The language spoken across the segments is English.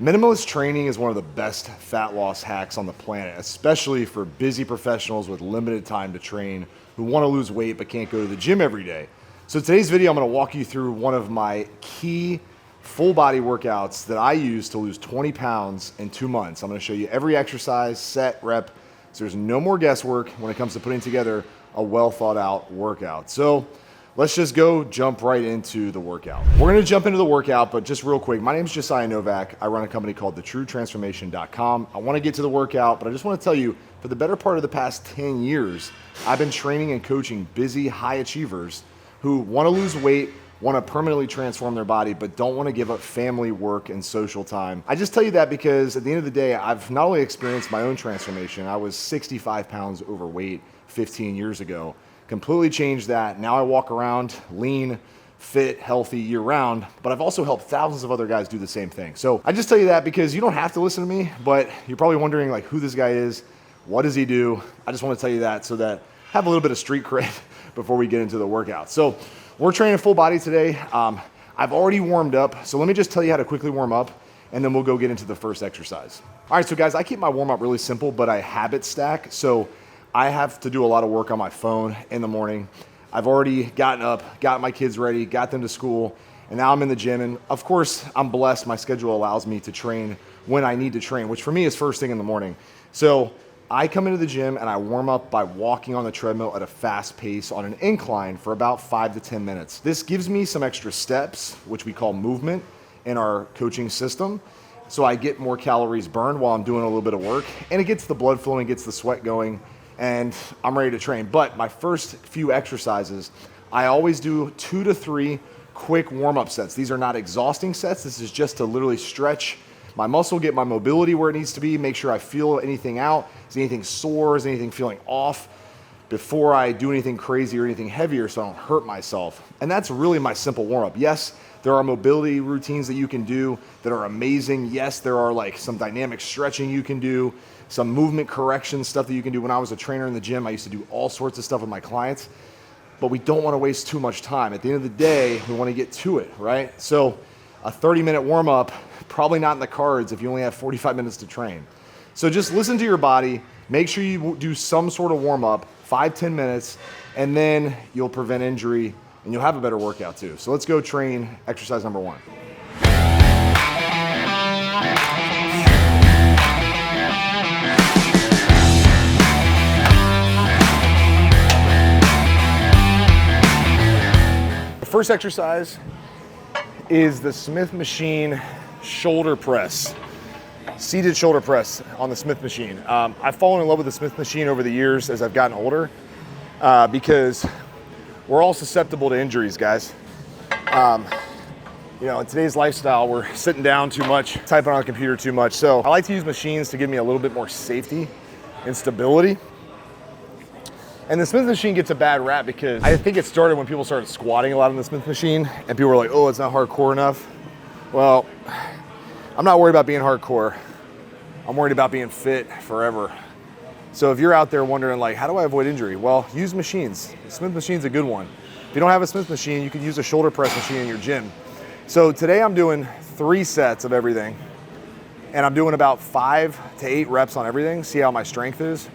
Minimalist training is one of the best fat loss hacks on the planet, especially for busy professionals with limited time to train who want to lose weight but can't go to the gym every day. So today's video, I'm going to walk you through one of my key full body workouts that I use to lose 20 pounds in 2 months. I'm going to show you every exercise, set, rep, so there's no more guesswork when it comes to putting together a well thought out workout. So let's just jump right into the workout. We're gonna jump into the workout, but just real quick, my name is Josiah Novak. I run a company called thetruetransformation.com. I wanna get to the workout, but I just wanna tell you, for the better part of the past 10 years, I've been training and coaching busy high achievers who wanna lose weight, wanna permanently transform their body, but don't wanna give up family, work, and social time. I just tell you that because at the end of the day, I've not only experienced my own transformation, I was 65 pounds overweight 15 years ago. Completely changed that. Now I walk around lean, fit, healthy year round, but I've also helped thousands of other guys do the same thing. So I just tell you that because you don't have to listen to me, but you're probably wondering like who this guy is, what does he do? I just want to tell you that so that I have a little bit of street cred before we get into the workout. So we're training full body today. I've already warmed up. So let me just tell you how to quickly warm up and then we'll go get into the first exercise. All right, so guys, I keep my warm up really simple, but I habit stack. So I have to do a lot of work on my phone in the morning. I've already gotten up, got my kids ready, got them to school, and now I'm in the gym. And of course, I'm blessed. My schedule allows me to train when I need to train, which for me is first thing in the morning. So I come into the gym and I warm up by walking on the treadmill at a fast pace on an incline for about 5 to 10 minutes. This gives me some extra steps, which we call movement in our coaching system. So I get more calories burned while I'm doing a little bit of work, and it gets the blood flowing, gets the sweat going, and I'm ready to train. But my first few exercises, I always do 2 to 3 quick warm-up sets. These are not exhausting sets. This is just to literally stretch my muscle, get my mobility where it needs to be, make sure I feel anything out. Is anything sore? Is anything feeling off? Before I do anything crazy or anything heavier so I don't hurt myself. And that's really my simple warm-up. Yes, there are mobility routines that you can do that are amazing. Yes, there are like some dynamic stretching you can do, some movement correction stuff that you can do. When I was a trainer in the gym, I used to do all sorts of stuff with my clients, but we don't want to waste too much time. At the end of the day, we want to get to it, right? So a 30-minute warm-up, probably not in the cards if you only have 45 minutes to train. So just listen to your body, make sure you do some sort of warm-up, 5-10 minutes, and then you'll prevent injury and you'll have a better workout too. So let's go train exercise number 1. The first exercise is the Smith machine shoulder press, seated shoulder press on the Smith machine. I've fallen in love with the Smith machine over the years as I've gotten older because we're all susceptible to injuries, guys. You know, in today's lifestyle, we're sitting down too much, typing on the computer too much. So I like to use machines to give me a little bit more safety and stability. And the Smith machine gets a bad rap because I think it started when people started squatting a lot on the Smith machine and people were like, oh, it's not hardcore enough. Well, I'm not worried about being hardcore. I'm worried about being fit forever. So if you're out there wondering like, how do I avoid injury? Well, use machines. The Smith machine's a good one. If you don't have a Smith machine, you could use a shoulder press machine in your gym. So today I'm doing 3 sets of everything and I'm doing about 5 to 8 reps on everything, see how my strength is.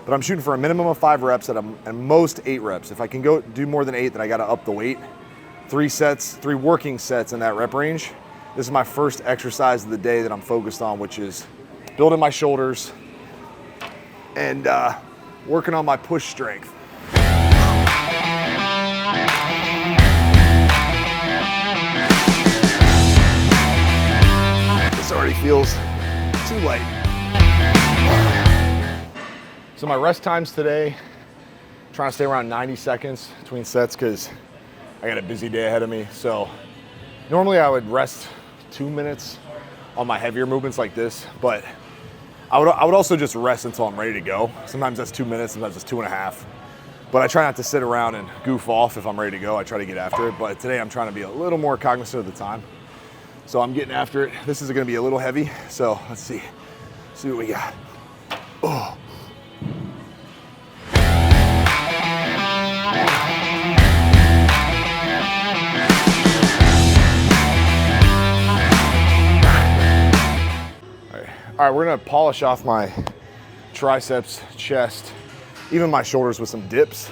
But I'm shooting for a minimum of 5 reps at most 8 reps. If I can go do more than 8, then I gotta up the weight. 3 working sets in that rep range. This is my first exercise of the day that I'm focused on, which is building my shoulders and working on my push strength. This already feels too light. So my rest times today, I'm trying to stay around 90 seconds between sets because I got a busy day ahead of me. So normally I would rest 2 minutes on my heavier movements like this, but I would also just rest until I'm ready to go. Sometimes that's 2 minutes, sometimes it's 2.5. But I try not to sit around and goof off if I'm ready to go. I try to get after it, but today I'm trying to be a little more cognizant of the time. So I'm getting after it. This is gonna be a little heavy, so let's see what we got. Oh. All right, we're gonna polish off my triceps, chest, even my shoulders with some dips.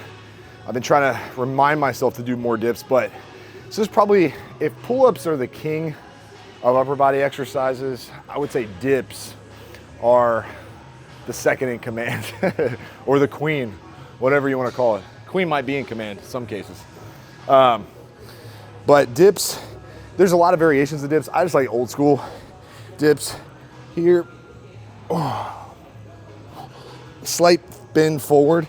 I've been trying to remind myself to do more dips, but this is probably, if pull-ups are the king of upper body exercises, I would say dips are the second in command, or the queen, whatever you want to call it. Queen might be in command in some cases. But dips, there's a lot of variations of dips. I just like old school dips. Here, slight bend forward.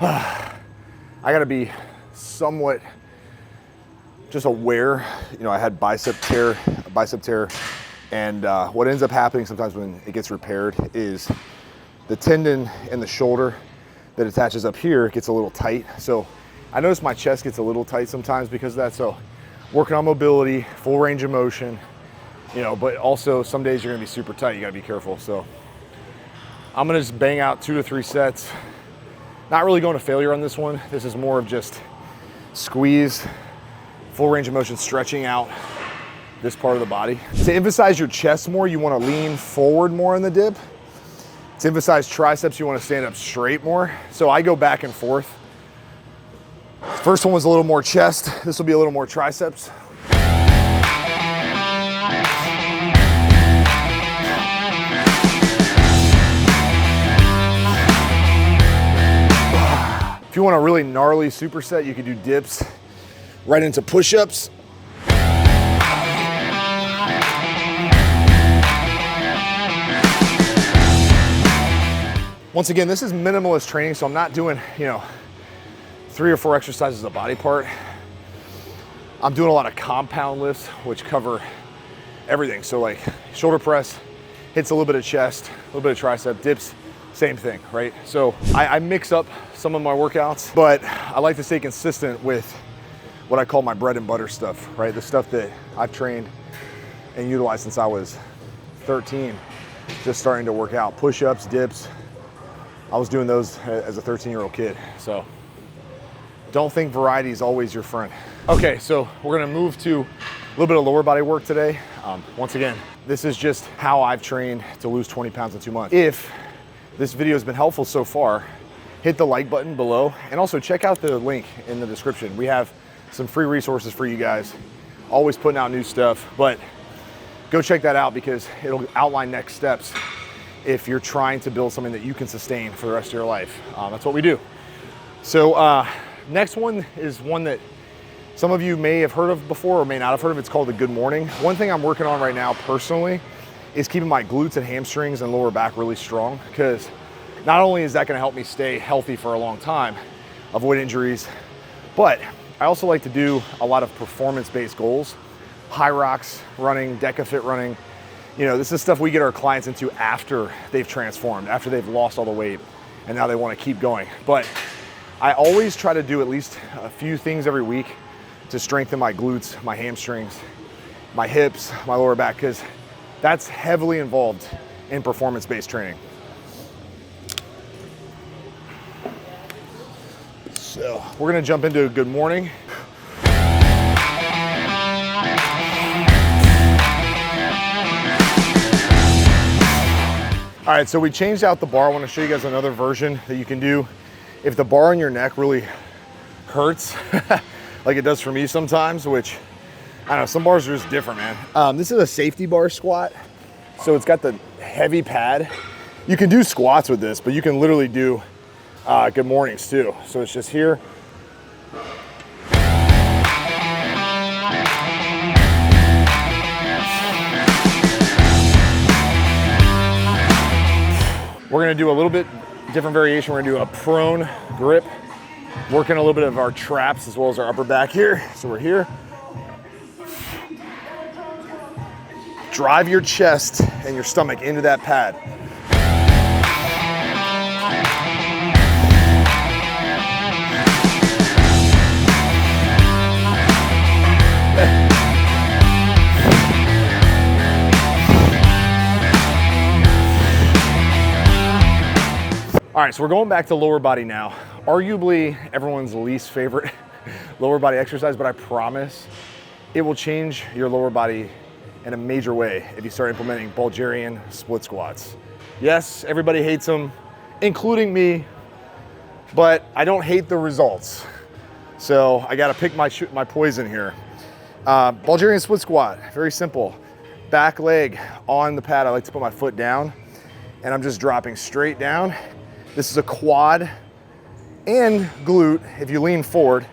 I gotta be somewhat just aware. You know, I had bicep tear, and what ends up happening sometimes when it gets repaired is the tendon in the shoulder that attaches up here gets a little tight. So I notice my chest gets a little tight sometimes because of that. So working on mobility, full range of motion, you know, but also some days you're gonna be super tight. You gotta be careful. So I'm gonna just bang out 2 to 3 sets. Not really going to failure on this one. This is more of just squeeze, full range of motion, stretching out this part of the body. To emphasize your chest more, you want to lean forward more in the dip. To emphasize triceps, you want to stand up straight more. So I go back and forth. First one was a little more chest. This will be a little more triceps. If you want a really gnarly superset, you could do dips right into push-ups. Once again, this is minimalist training, so I'm not doing, you know, 3 or 4 exercises a body part. I'm doing a lot of compound lifts, which cover everything. So like shoulder press, hits a little bit of chest, a little bit of tricep, dips, same thing, right? So I mix up some of my workouts, but I like to stay consistent with what I call my bread and butter stuff, right? The stuff that I've trained and utilized since I was 13, just starting to work out. Push-ups, dips. I was doing those as a 13-year-old kid. So don't think variety is always your friend. Okay, so we're gonna move to a little bit of lower body work today. Once again, this is just how I've trained to lose 20 pounds in 2 months. If this video has been helpful so far, hit the like button below, and also check out the link in the description. We have some free resources for you guys, always putting out new stuff, but go check that out because it'll outline next steps if you're trying to build something that you can sustain for the rest of your life. That's what we do. So next one is one that some of you may have heard of before or may not have heard of. It's called the Good Morning. One thing I'm working on right now personally is keeping my glutes and hamstrings and lower back really strong, because not only is that gonna help me stay healthy for a long time, avoid injuries, but I also like to do a lot of performance-based goals. Hyrox running, DecaFit running. You know, this is stuff we get our clients into after they've transformed, after they've lost all the weight, and now they wanna keep going. But I always try to do at least a few things every week to strengthen my glutes, my hamstrings, my hips, my lower back, because that's heavily involved in performance-based training. So we're gonna jump into a good morning. All right, so we changed out the bar. I wanna show you guys another version that you can do if the bar on your neck really hurts, like it does for me sometimes, which, I don't know, some bars are just different, man. This is a safety bar squat. So it's got the heavy pad. You can do squats with this, but you can literally do good mornings too. So it's just here. We're gonna do a little bit different variation. We're gonna do a prone grip, working a little bit of our traps as well as our upper back here. So we're here. Drive your chest and your stomach into that pad. All right, so we're going back to lower body now. Arguably everyone's least favorite lower body exercise, but I promise it will change your lower body in a major way if you start implementing Bulgarian split squats. Yes, everybody hates them, including me, but I don't hate the results. So I gotta pick my poison here. Bulgarian split squat, very simple. Back leg on the pad. I like to put my foot down and I'm just dropping straight down. This is a quad and glute. If you lean forward,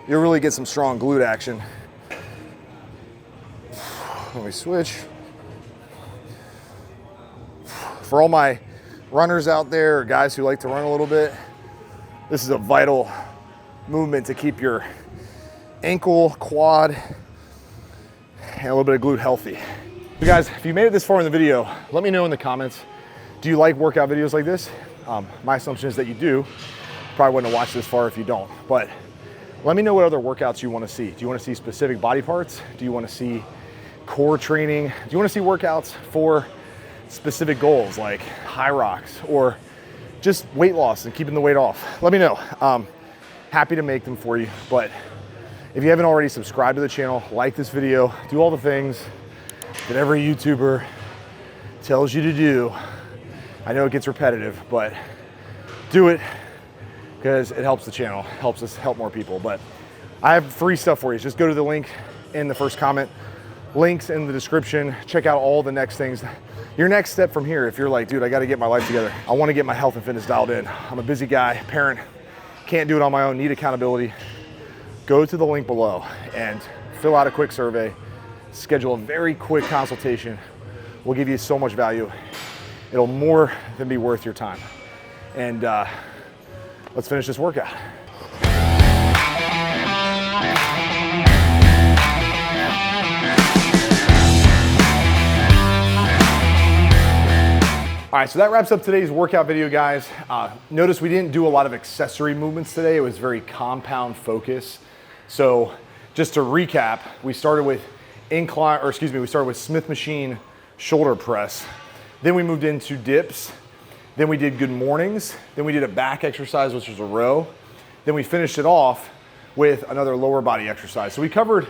you'll really get some strong glute action. Let me switch. For all my runners out there, or guys who like to run a little bit, this is a vital movement to keep your ankle, quad, and a little bit of glute healthy. So guys, if you made it this far in the video, let me know in the comments, do you like workout videos like this? My assumption is that you do. Probably wouldn't have watched this far if you don't, but let me know what other workouts you want to see. Do you want to see specific body parts? Do you want to see core training? Do you want to see workouts for specific goals like Hyrox or just weight loss and keeping the weight off? Let me know. Happy to make them for you, but if you haven't already subscribed to the channel, like this video, do all the things that every YouTuber tells you to do. I know it gets repetitive, but do it because it helps the channel, helps us help more people. But I have free stuff for you. Just go to the link in the first comment, links in the description, check out all the next things. Your next step from here, if you're like, dude, I got to get my life together. I want to get my health and fitness dialed in. I'm a busy guy, parent, can't do it on my own, need accountability. Go to the link below and fill out a quick survey, schedule a very quick consultation. We'll give you so much value. It'll more than be worth your time. And let's finish this workout. All right, so that wraps up today's workout video, guys. Notice we didn't do a lot of accessory movements today. It was very compound focus. So just to recap, we started with we started with Smith machine shoulder press. Then we moved into dips. Then we did good mornings. Then we did a back exercise, which was a row. Then we finished it off with another lower body exercise. So we covered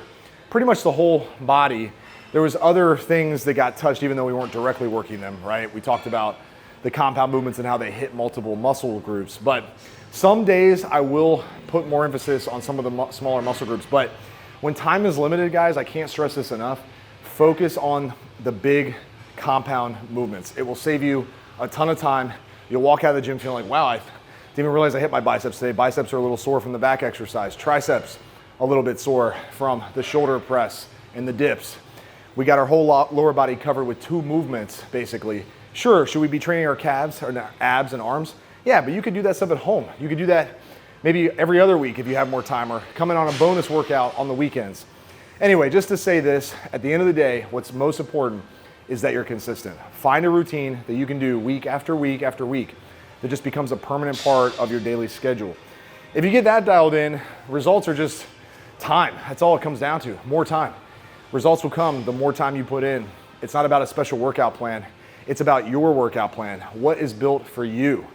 pretty much the whole body. There was other things that got touched even though we weren't directly working them, right? We talked about the compound movements and how they hit multiple muscle groups. But some days I will put more emphasis on some of the smaller muscle groups. But when time is limited, guys, I can't stress this enough. Focus on the big compound movements. It will save you a ton of time. You'll walk out of the gym feeling like, wow, I didn't even realize I hit my biceps today. Biceps are a little sore from the back exercise. Triceps a little bit sore from the shoulder press and the dips. We got our whole lower body covered with 2 movements, basically. Sure, should we be training our calves or abs and arms? Yeah, but you could do that stuff at home. You could do that maybe every other week if you have more time, or come in on a bonus workout on the weekends. Anyway, just to say this, at the end of the day, what's most important is that you're consistent. Find a routine that you can do week after week after week that just becomes a permanent part of your daily schedule. If you get that dialed in, results are just time. That's all it comes down to, more time. Results will come the more time you put in. It's not about a special workout plan. It's about your workout plan. What is built for you?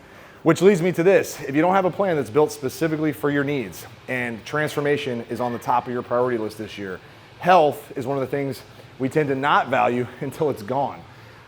Which leads me to this. If you don't have a plan that's built specifically for your needs, and transformation is on the top of your priority list this year, health is one of the things we tend to not value until it's gone.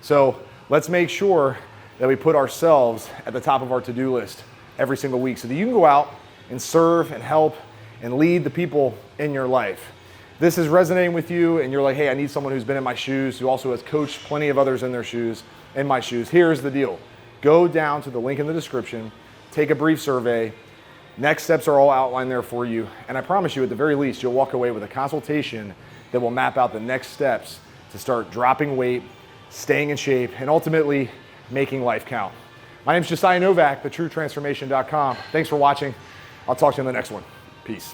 So let's make sure that we put ourselves at the top of our to-do list every single week so that you can go out and serve and help and lead the people in your life. This is resonating with you and you're like, hey, I need someone who's been in my shoes, who also has coached plenty of others in their shoes, in my shoes. Here's the deal. Go down to the link in the description, take a brief survey. Next steps are all outlined there for you. And I promise you, at the very least, you'll walk away with a consultation that will map out the next steps to start dropping weight, staying in shape, and ultimately making life count. My name is Josiah Novak, thetruetransformation.com. Thanks for watching. I'll talk to you in the next one. Peace.